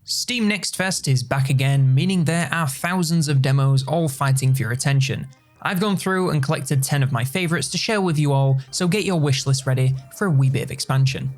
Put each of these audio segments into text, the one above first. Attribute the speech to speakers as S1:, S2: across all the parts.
S1: Steam Next Fest is back again, meaning there are thousands of demos all fighting for your attention. I've gone through and collected 10 of my favourites to share with you all, so get your wishlist ready for a wee bit of expansion.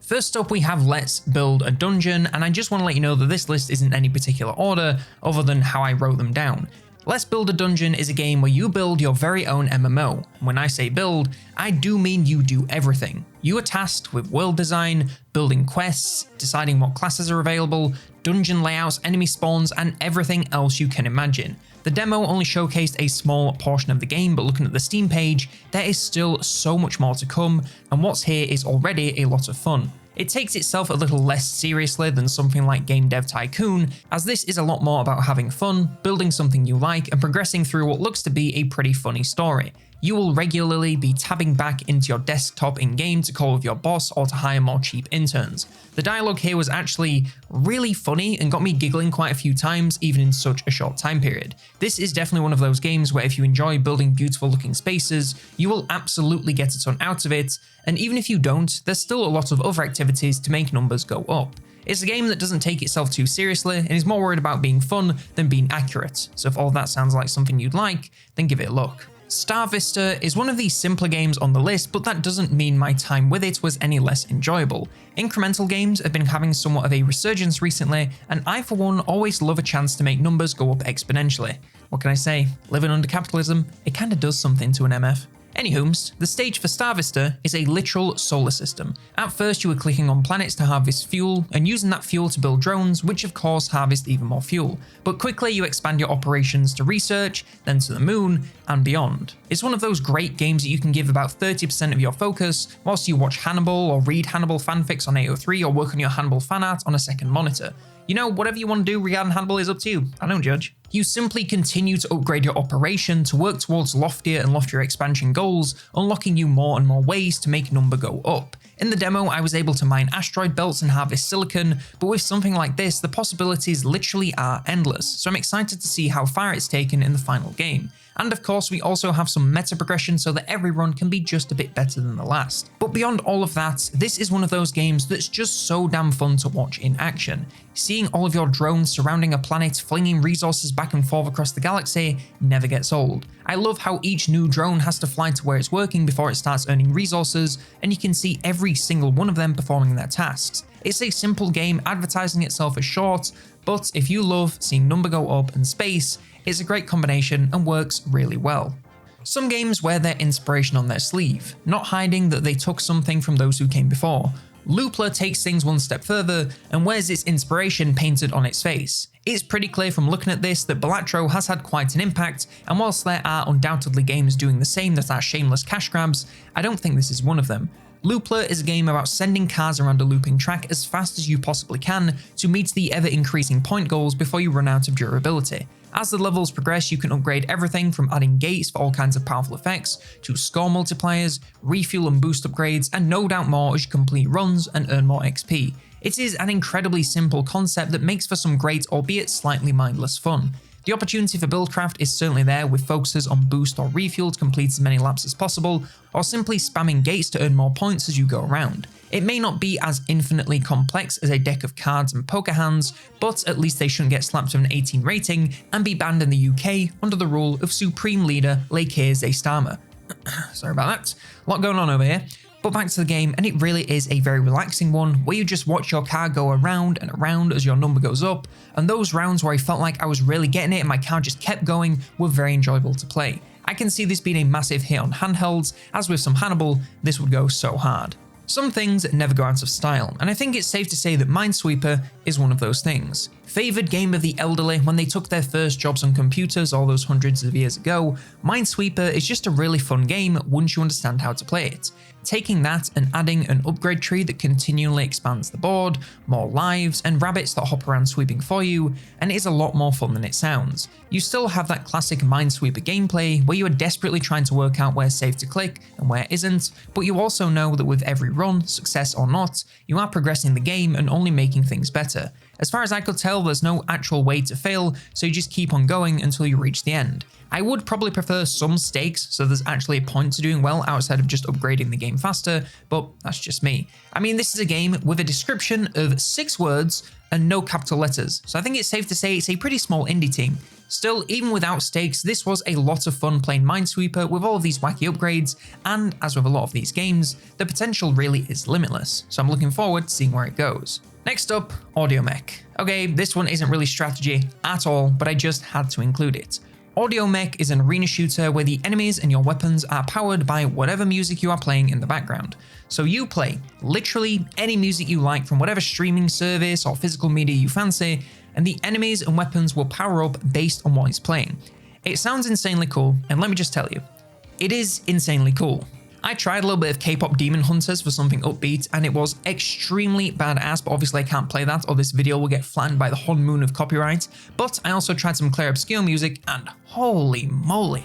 S1: First up we have Let's Build a Dungeon, and I just want to let you know that this list isn't any particular order other than how I wrote them down. Let's Build a Dungeon is a game where you build your very own MMO. When I say build, I do mean you do everything. You are tasked with world design, building quests, deciding what classes are available, dungeon layouts, enemy spawns, and everything else you can imagine. The demo only showcased a small portion of the game, but looking at the Steam page, there is still so much more to come, and what's here is already a lot of fun. It takes itself a little less seriously than something like Game Dev Tycoon, as this is a lot more about having fun, building something you like, and progressing through what looks to be a pretty funny story. You will regularly be tabbing back into your desktop in-game to call with your boss or to hire more cheap interns. The dialogue here was actually really funny and got me giggling quite a few times, even in such a short time period. This is definitely one of those games where if you enjoy building beautiful looking spaces, you will absolutely get a ton out of it, and even if you don't, there's still a lot of other activities to make numbers go up. It's a game that doesn't take itself too seriously and is more worried about being fun than being accurate, so if all that sounds like something you'd like, then give it a look. Starvester is one of the simpler games on the list, but that doesn't mean my time with it was any less enjoyable. Incremental games have been having somewhat of a resurgence recently, and I for one always love a chance to make numbers go up exponentially. What can I say? Living under capitalism, it kinda does something to an MF. Anywhomst, the stage for Starvester is a literal solar system. At first you were clicking on planets to harvest fuel, and using that fuel to build drones, which of course harvest even more fuel. But quickly you expand your operations to research, then to the moon, and beyond. It's one of those great games that you can give about 30% of your focus, whilst you watch Hannibal or read Hannibal fanfics on 803 or work on your Hannibal fanart on a second monitor. You know, whatever you want to do regarding Hannibal is up to you, I don't judge. You simply continue to upgrade your operation to work towards loftier and loftier expansion goals, unlocking you more and more ways to make number go up. In the demo, I was able to mine asteroid belts and harvest silicon, but with something like this, the possibilities literally are endless, so I'm excited to see how far it's taken in the final game. And of course, we also have some meta progression so that every run can be just a bit better than the last. But beyond all of that, this is one of those games that's just so damn fun to watch in action. Seeing all of your drones surrounding a planet flinging resources back and forth across the galaxy never gets old. I love how each new drone has to fly to where it's working before it starts earning resources, and you can see every single one of them performing their tasks. It's a simple game advertising itself as short, but if you love seeing number go up and space, it's a great combination and works really well. Some games wear their inspiration on their sleeve, not hiding that they took something from those who came before. Loopler takes things one step further and wears its inspiration painted on its face. It's pretty clear from looking at this that Balatro has had quite an impact, and whilst there are undoubtedly games doing the same that are shameless cash grabs, I don't think this is one of them. Loopler is a game about sending cars around a looping track as fast as you possibly can to meet the ever-increasing point goals before you run out of durability. As the levels progress, you can upgrade everything from adding gates for all kinds of powerful effects, to score multipliers, refuel and boost upgrades, and no doubt more as you complete runs and earn more XP. It is an incredibly simple concept that makes for some great, albeit slightly mindless fun. The opportunity for buildcraft is certainly there, with focuses on boost or refuel to complete as many laps as possible, or simply spamming gates to earn more points as you go around. It may not be as infinitely complex as a deck of cards and poker hands, but at least they shouldn't get slapped with an 18 rating and be banned in the UK under the rule of Supreme Leader Leikir Zaystama. Sorry about that, a lot going on over here. But back to the game, and it really is a very relaxing one where you just watch your car go around and around as your number goes up, and those rounds where I felt like I was really getting it and my car just kept going were very enjoyable to play. I can see this being a massive hit on handhelds, as with some Hannibal, this would go so hard. Some things never go out of style, and I think it's safe to say that Minesweeper is one of those things. Favoured game of the elderly when they took their first jobs on computers all those hundreds of years ago, Minesweeper is just a really fun game once you understand how to play it. Taking that and adding an upgrade tree that continually expands the board, more lives, and rabbits that hop around sweeping for you, and it is a lot more fun than it sounds. You still have that classic Minesweeper gameplay where you are desperately trying to work out where's safe to click and where isn't, but you also know that with every run, success or not, you are progressing the game and only making things better. As far as I could tell, there's no actual way to fail, so you just keep on going until you reach the end. I would probably prefer some stakes, so there's actually a point to doing well outside of just upgrading the game faster, but that's just me. I mean, this is a game with a description of 6 words and no capital letters, so I think it's safe to say it's a pretty small indie team. Still, even without stakes, this was a lot of fun playing Minesweeper with all of these wacky upgrades, and as with a lot of these games, the potential really is limitless, so I'm looking forward to seeing where it goes. Next up, Audio Mech. Okay, this one isn't really strategy at all, but I just had to include it. Audio Mech is an arena shooter where the enemies and your weapons are powered by whatever music you are playing in the background. So you play literally any music you like from whatever streaming service or physical media you fancy, and the enemies and weapons will power up based on what is playing. It sounds insanely cool, and let me just tell you, it is insanely cool. I tried a little bit of K-pop Demon Hunters for something upbeat, and it was extremely badass, but obviously I can't play that or this video will get flattened by the honeymoon of copyright. But I also tried some Claire Obscure music, and holy moly.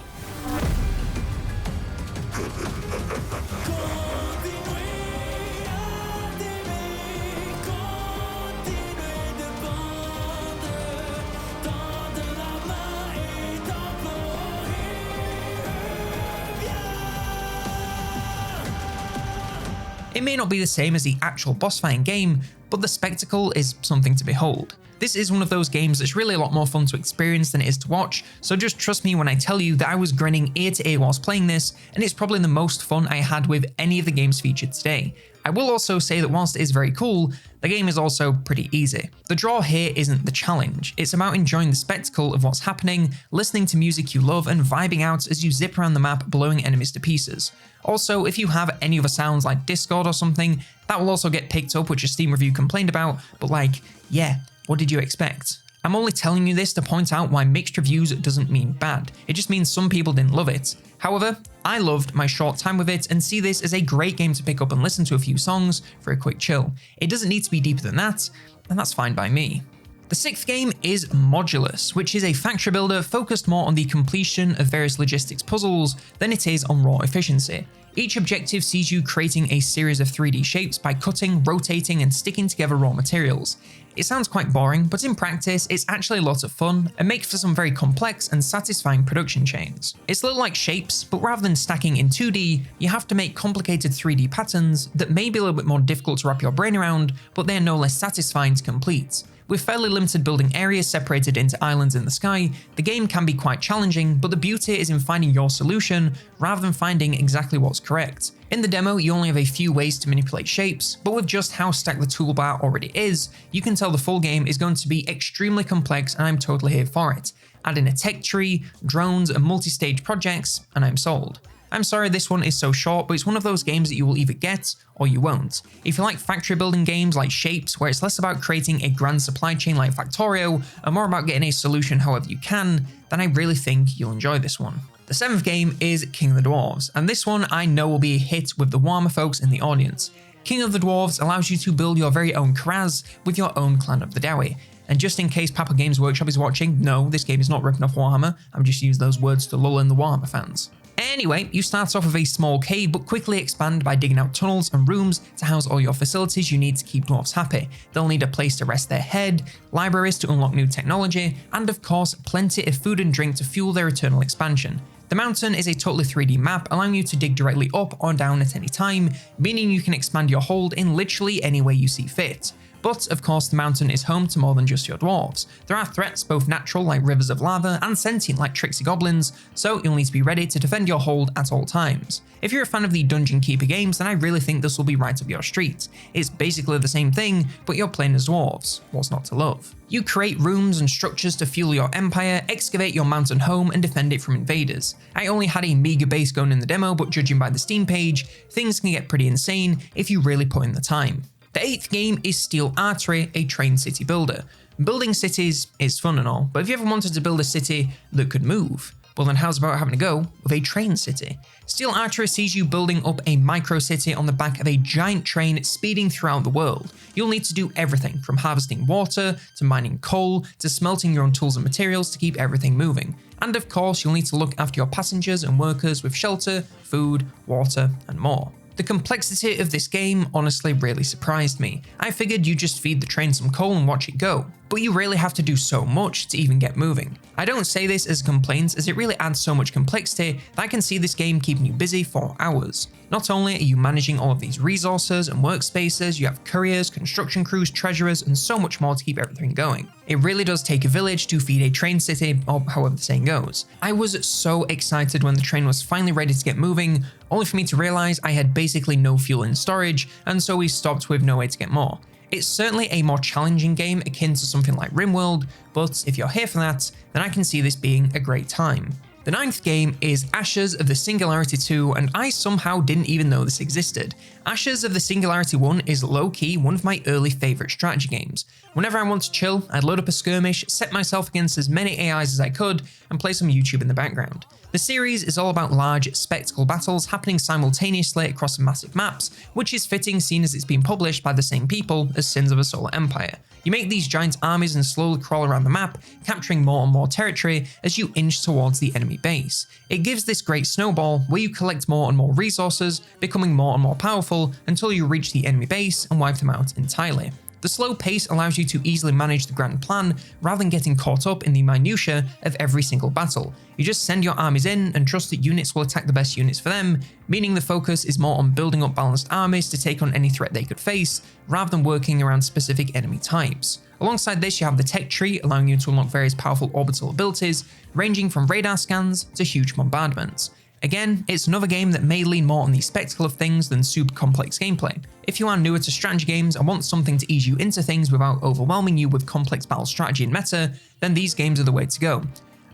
S1: It may not be the same as the actual boss fight in game, but the spectacle is something to behold. This is one of those games that's really a lot more fun to experience than it is to watch, so just trust me when I tell you that I was grinning ear to ear whilst playing this, and it's probably the most fun I had with any of the games featured today. I will also say that whilst it is very cool, the game is also pretty easy. The draw here isn't the challenge, it's about enjoying the spectacle of what's happening, listening to music you love, and vibing out as you zip around the map blowing enemies to pieces. Also, if you have any other sounds like Discord or something, that will also get picked up, which a Steam review complained about, but like, yeah, what did you expect? I'm only telling you this to point out why mixed reviews doesn't mean bad, it just means some people didn't love it. However, I loved my short time with it and see this as a great game to pick up and listen to a few songs for a quick chill. It doesn't need to be deeper than that, and that's fine by me. The 6th game is Modulus, which is a factory builder focused more on the completion of various logistics puzzles than it is on raw efficiency. Each objective sees you creating a series of 3D shapes by cutting, rotating, and sticking together raw materials. It sounds quite boring, but in practice, it's actually a lot of fun and makes for some very complex and satisfying production chains. It's a little like Shapes, but rather than stacking in 2D, you have to make complicated 3D patterns that may be a little bit more difficult to wrap your brain around, but they're no less satisfying to complete. With fairly limited building areas separated into islands in the sky, the game can be quite challenging, but the beauty is in finding your solution rather than finding exactly what's correct. In the demo, you only have a few ways to manipulate shapes, but with just how stacked the toolbar already is, you can tell the full game is going to be extremely complex, and I'm totally here for it. Add in a tech tree, drones, and multi-stage projects, and I'm sold. I'm sorry this one is so short, but it's one of those games that you will either get or you won't. If you like factory building games like Shapes, where it's less about creating a grand supply chain like Factorio and more about getting a solution however you can, then I really think you'll enjoy this one. The 7th game is King of the Dwarves, and this one I know will be a hit with the warmer folks in the audience. King of the Dwarves allows you to build your very own Kraz with your own clan of the Dowie. And just in case Papa Games Workshop is watching, no, this game is not ripping off Warhammer, I'm just using those words to lull in the Warhammer fans. Anyway, you start off with a small cave but quickly expand by digging out tunnels and rooms to house all your facilities you need to keep dwarves happy. They'll need a place to rest their head, libraries to unlock new technology, and of course plenty of food and drink to fuel their eternal expansion. The mountain is a totally 3D map allowing you to dig directly up or down at any time, meaning you can expand your hold in literally any way you see fit. But of course the mountain is home to more than just your dwarves. There are threats both natural like rivers of lava and sentient like tricksy goblins, so you'll need to be ready to defend your hold at all times. If you're a fan of the Dungeon Keeper games, then I really think this will be right up your street. It's basically the same thing, but you're playing as dwarves. What's not to love? You create rooms and structures to fuel your empire, excavate your mountain home, and defend it from invaders. I only had a meager base going in the demo, but judging by the Steam page, things can get pretty insane if you really put in the time. The 8th game is Steel Artery, a train city builder. Building cities is fun and all, but if you ever wanted to build a city that could move, well then how's about having to go with a train city? Steel Artery sees you building up a micro city on the back of a giant train speeding throughout the world. You'll need to do everything from harvesting water, to mining coal, to smelting your own tools and materials to keep everything moving. And of course you'll need to look after your passengers and workers with shelter, food, water, and more. The complexity of this game honestly really surprised me. I figured you just feed the train some coal and watch it go. but you really have to do so much to even get moving. I don't say this as a complaint, as it really adds so much complexity that I can see this game keeping you busy for hours. Not only are you managing all of these resources and workspaces, you have couriers, construction crews, treasurers, and so much more to keep everything going. It really does take a village to feed a train city, or however the saying goes. I was so excited when the train was finally ready to get moving, only for me to realize I had basically no fuel in storage, and so we stopped with no way to get more. It's certainly a more challenging game akin to something like RimWorld, but if you're here for that, then I can see this being a great time. The 9th game is Ashes of the Singularity 2, and I somehow didn't even know this existed. Ashes of the Singularity 1 is low-key one of my early favourite strategy games. Whenever I want to chill, I'd load up a skirmish, set myself against as many AIs as I could, and play some YouTube in the background. The series is all about large, spectacle battles happening simultaneously across massive maps, which is fitting seeing as it's been published by the same people as Sins of a Solar Empire. You make these giant armies and slowly crawl around the map, capturing more and more territory as you inch towards the enemy base. It gives this great snowball where you collect more and more resources, becoming more and more powerful until you reach the enemy base and wipe them out entirely. The slow pace allows you to easily manage the grand plan rather than getting caught up in the minutiae of every single battle. You just send your armies in and trust that units will attack the best units for them, meaning the focus is more on building up balanced armies to take on any threat they could face, rather than working around specific enemy types. Alongside this, you have the tech tree, allowing you to unlock various powerful orbital abilities, ranging from radar scans to huge bombardments. Again, it's another game that may lean more on the spectacle of things than super complex gameplay. If you are newer to strategy games and want something to ease you into things without overwhelming you with complex battle strategy and meta, then these games are the way to go.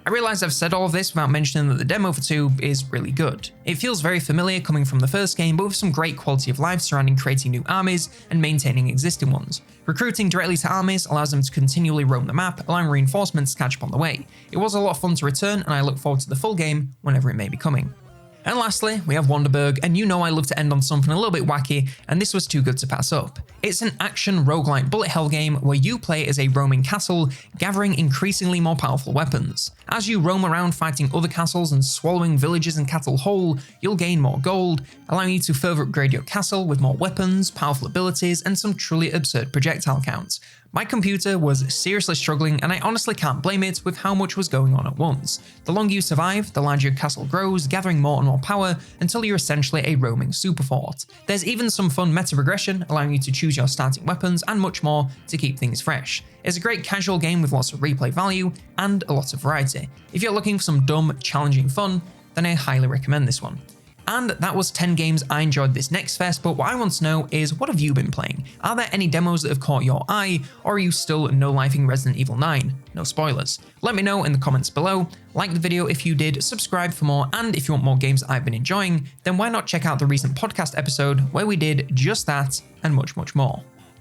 S1: I realise I've said all of this without mentioning that the demo for 2 is really good. It feels very familiar coming from the first game, but with some great quality of life surrounding creating new armies and maintaining existing ones. Recruiting directly to armies allows them to continually roam the map, allowing reinforcements to catch up on the way. It was a lot of fun to return, and I look forward to the full game whenever it may be coming. And lastly, we have Wanderburg, and you know I love to end on something a little bit wacky, and this was too good to pass up. It's an action roguelike bullet hell game where you play as a roaming castle, gathering increasingly more powerful weapons. As you roam around fighting other castles and swallowing villages and cattle whole, you'll gain more gold, allowing you to further upgrade your castle with more weapons, powerful abilities, and some truly absurd projectile counts. My computer was seriously struggling, and I honestly can't blame it with how much was going on at once. The longer you survive, the larger your castle grows, gathering more and more power until you're essentially a roaming super fort. There's even some fun meta progression, allowing you to choose your starting weapons and much more to keep things fresh. It's a great casual game with lots of replay value and a lot of variety. If you're looking for some dumb, challenging fun, then I highly recommend this one. And that was 10 games I enjoyed this next fest, but what I want to know is, what have you been playing? Are there any demos that have caught your eye, or are you still no-lifing Resident Evil 9? No spoilers. Let me know in the comments below, like the video if you did, subscribe for more, and if you want more games I've been enjoying, then why not check out the recent podcast episode where we did just that and much, much more.